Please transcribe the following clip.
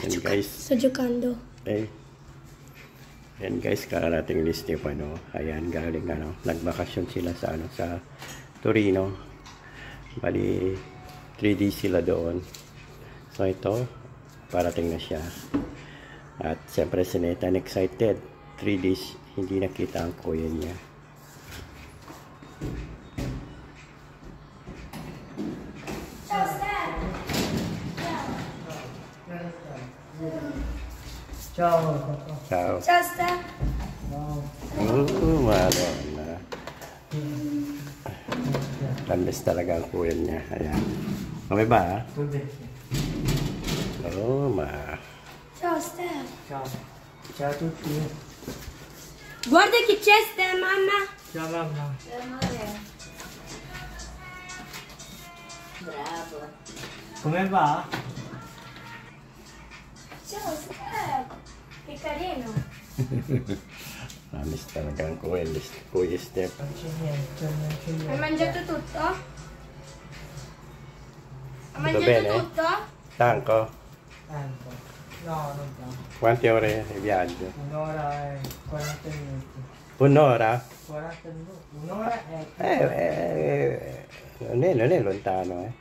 Yan guys. Sto giocando. Yan guys, kararating list niyo pa, no? Ayan, galing nagbakasyon sila sa sa Torino. Bali 3 days sila doon. So ito, parating na siya. At siyempre si Nathan excited. 3 days hindi nakita ang kuya niya. Ciao. Ciao. Ciao Steph. Madonna. Tamis talaga ang kuya niya. Ayan. Kami ba, ha? Oh, Ciao Steph. Ciao. Ciao a tutti. Guarda che c'è Steph, mamma. Ciao mamma. Ciao amore. Bravo. Come va? Ciao Steph. Che carino. tamis talaga ang kuya Steph. Non c'è niente, non c'è niente. Hai mangiato tutto? Hai Tutto mangiato bene? tutto? Tanco? Tanto. No, non tanto. Quante ore di viaggio? Un'ora e 40 minuti. Un'ora? 40 minuti? Un'ora e... Non è lontano,